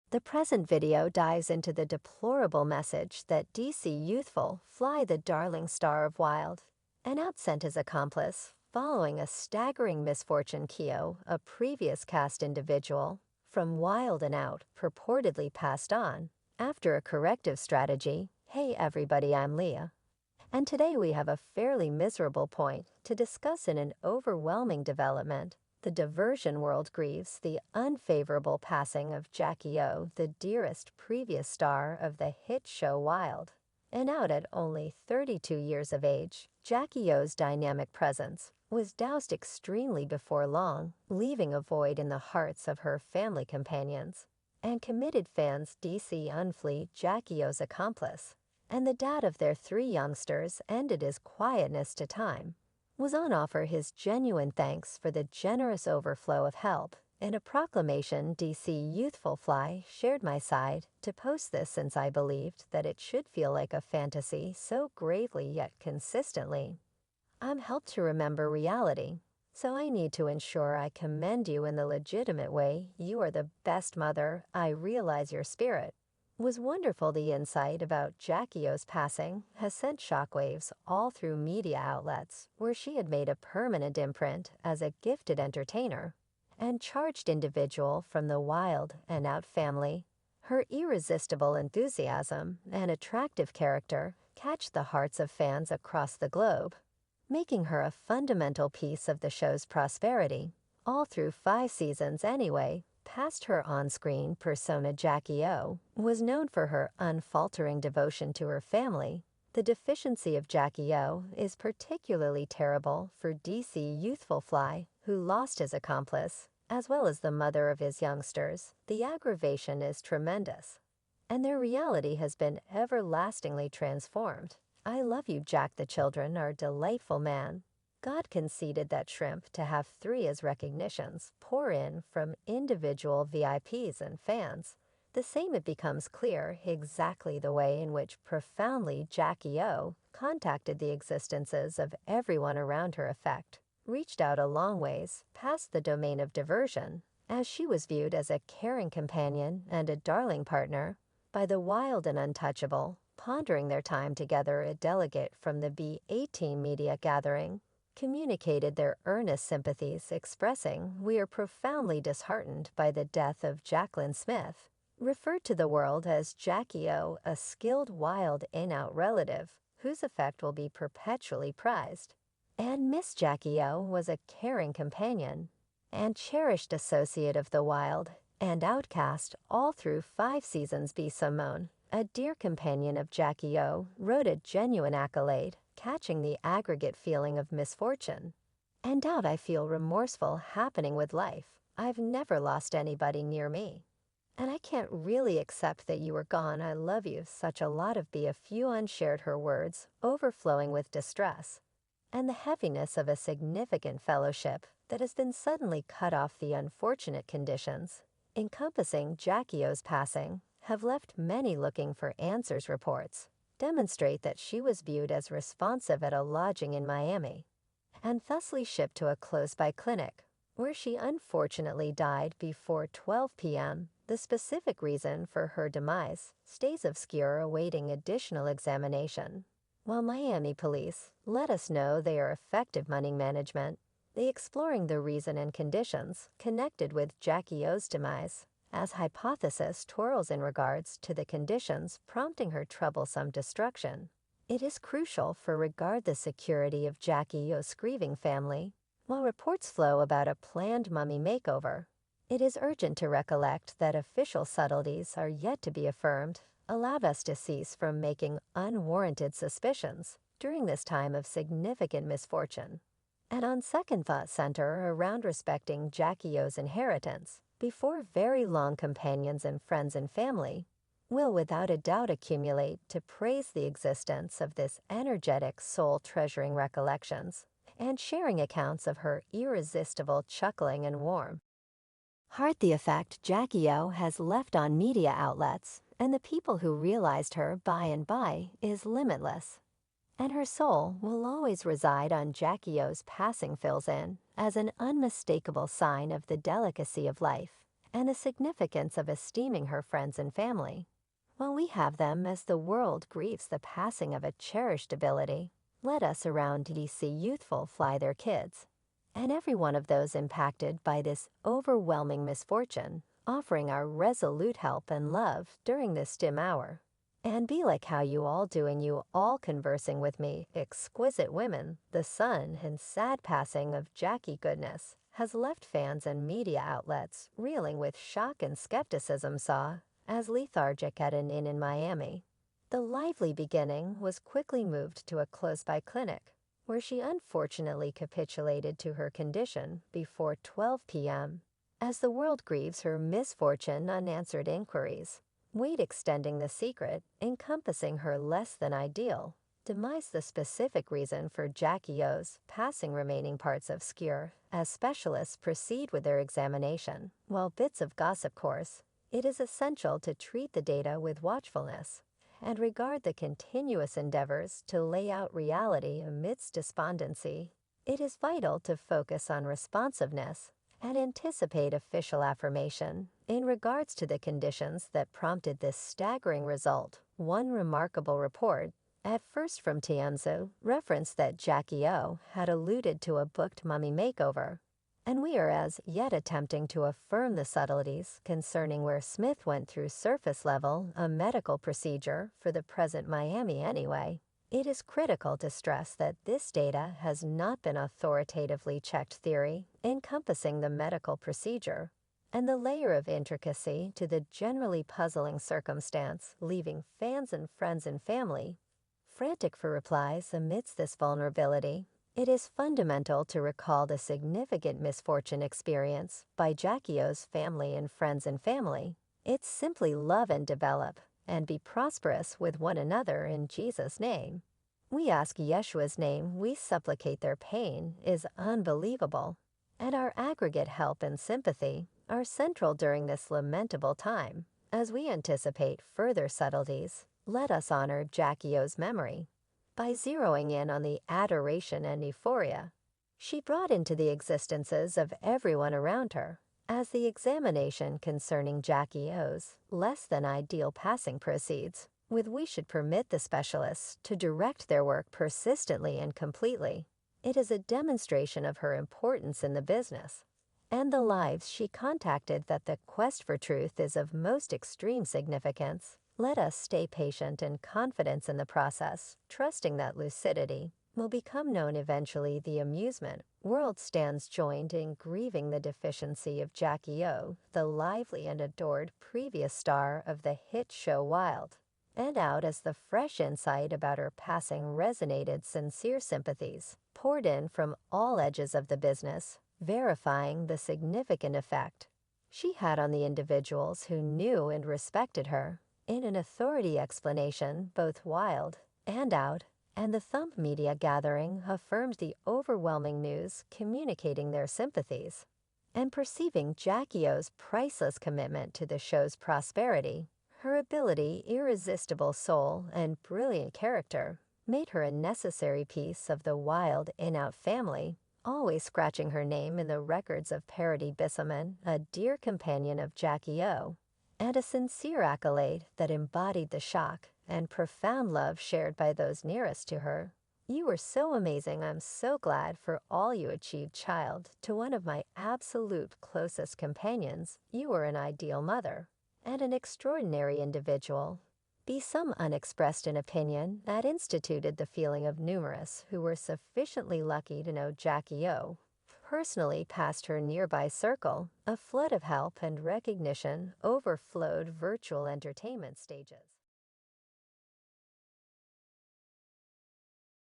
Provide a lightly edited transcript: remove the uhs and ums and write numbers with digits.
The present video dives into the deplorable message that DC youthful Fly, the darling star of Wild, and out sent his accomplice following a staggering misfortune. Keo, a previous cast individual from Wild and Out, purportedly passed on after a corrective strategy. Hey everybody, I'm Leah. And today we have a fairly miserable point to discuss in an overwhelming development. The diversion world grieves the unfavorable passing of Jacky O, the dearest previous star of the hit show Wild. And out at only 32 years of age, Jacky O's dynamic presence was doused extremely before long, leaving a void in the hearts of her family companions and committed fans. DC unfleet Jacky O's accomplice, and the dad of their 3 youngsters ended his quietness to time, was on offer his genuine thanks for the generous overflow of help. In a proclamation, DC Youthful Fly shared my side to post this since I believed that it should feel like a fantasy so gravely yet consistently. I'm helped to remember reality, so I need to ensure I commend you in the legitimate way. You are the best mother. I realize your spirit was wonderful. The insight about Jacky O's passing has sent shockwaves all through media outlets where she had made a permanent imprint as a gifted entertainer and charged individual from the Wild and Out family. Her irresistible enthusiasm and attractive character catch the hearts of fans across the globe, making her a fundamental piece of the show's prosperity. All through 5 seasons anyway. Past her on-screen persona, Jacky O was known for her unfaltering devotion to her family. The deficiency of Jacky O is particularly terrible for DC Youthful Fly, who lost his accomplice, as well as the mother of his youngsters. The aggravation is tremendous, and their reality has been everlastingly transformed. I love you, Jack. The children are delightful, man. God conceded that shrimp to have 3 as recognitions pour in from individual VIPs and fans. The same it becomes clear exactly the way in which profoundly Jacky O contacted the existences of everyone around her effect, reached out a long ways past the domain of diversion, as she was viewed as a caring companion and a darling partner by the Wild and Untouchable. Pondering their time together, a delegate from the B18 media gathering communicated their earnest sympathies, expressing, "We are profoundly disheartened by the death of Jacqueline Smith," referred to the world as Jacky O, a skilled Wild in-out relative whose effect will be perpetually prized. And Miss Jacky O was a caring companion and cherished associate of the Wild and Outcast all through 5 seasons. B. Simone, a dear companion of Jacky O, wrote a genuine accolade, catching the aggregate feeling of misfortune and doubt. I feel remorseful happening with life. I've never lost anybody near me, and I can't really accept that you were gone. I love you such a lot of. Be a few unshared, her words overflowing with distress and the heaviness of a significant fellowship that has been suddenly cut off. The unfortunate conditions encompassing Jacky O's passing have left many looking for answers. Reports demonstrate that she was viewed as responsive at a lodging in Miami and thusly shipped to a close-by clinic, where she unfortunately died before 12 p.m. The specific reason for her demise stays obscure, awaiting additional examination. While Miami police let us know they are effective money management, they exploring the reason and conditions connected with Jacky O's demise, as hypothesis twirls in regards to the conditions prompting her troublesome destruction. It is crucial for regard the security of Jacky O's grieving family. While reports flow about a planned mummy makeover, it is urgent to recollect that official subtleties are yet to be affirmed, allowed us to cease from making unwarranted suspicions during this time of significant misfortune, and on second thought center around respecting Jacky O's inheritance. Before very long, companions and friends and family will without a doubt accumulate to praise the existence of this energetic soul, treasuring recollections and sharing accounts of her irresistible chuckling and warm heart. The effect Jacky O has left on media outlets and the people who realized her by and by is limitless, and her soul will always reside on. Jacky O's passing fills in as an unmistakable sign of the delicacy of life and the significance of esteeming her friends and family. While we have them as the world grieves the passing of a cherished ability, let us around DC Youthful fly their kids, and every one of those impacted by this overwhelming misfortune, offering our resolute help and love during this dim hour. And be like how you all doing, you all conversing with me, exquisite women, the sun and sad passing of Jacky goodness has left fans and media outlets reeling with shock and skepticism saw as lethargic at an inn in Miami. The lively beginning was quickly moved to a close-by clinic, where she unfortunately capitulated to her condition before 12 p.m. As the world grieves her misfortune unanswered inquiries, Wade extending the secret, encompassing her less than ideal demise, the specific reason for Jacky O's passing remaining parts obscure as specialists proceed with their examination. While bits of gossip course, it is essential to treat the data with watchfulness and regard the continuous endeavors to lay out reality amidst despondency. It is vital to focus on responsiveness and anticipate official affirmation in regards to the conditions that prompted this staggering result. One remarkable report, at first from TMZ, referenced that Jacky O had alluded to a booked mummy makeover, and we are as yet attempting to affirm the subtleties concerning where Smith went through surface level a medical procedure for the present Miami anyway. It is critical to stress that this data has not been authoritatively checked theory encompassing the medical procedure, and the layer of intricacy to the generally puzzling circumstance leaving fans and friends and family frantic for replies amidst this vulnerability. It is fundamental to recall the significant misfortune experienced by Jacky O's family and friends and family. It's simply love and develop, and be prosperous with one another in Jesus' name. We ask Yeshua's name, we supplicate their pain is unbelievable, and our aggregate help and sympathy are central during this lamentable time. As we anticipate further subtleties, let us honor Jacky O's memory by zeroing in on the adoration and euphoria she brought into the existences of everyone around her, as the examination concerning Jacky O's less than ideal passing proceeds, with we should permit the specialists to direct their work persistently and completely. It is a demonstration of her importance in the business and the lives she contacted that the quest for truth is of most extreme significance. Let us stay patient and confident in the process, trusting that lucidity will become known eventually. The amusement world stands joined in grieving the deficiency of Jacky O, the lively and adored previous star of the hit show Wild and Out, as the fresh insight about her passing resonated. Sincere sympathies poured in from all edges of the business, verifying the significant effect she had on the individuals who knew and respected her. In an authority explanation, both Wild and Out and the Thumb media gathering affirmed the overwhelming news, communicating their sympathies and perceiving Jacky O's priceless commitment to the show's prosperity. Her ability, irresistible soul, and brilliant character made her a necessary piece of the Wild and Out family, always scratching her name in the records of Parody Bisselman, a dear companion of Jacky O, and a sincere accolade that embodied the shock and profound love shared by those nearest to her. You were so amazing. I'm so glad for all you achieved, child. To one of my absolute closest companions, you were an ideal mother and an extraordinary individual. Be some unexpressed in opinion that instituted the feeling of numerous who were sufficiently lucky to know Jacky O personally past her nearby circle. A flood of help and recognition overflowed virtual entertainment stages.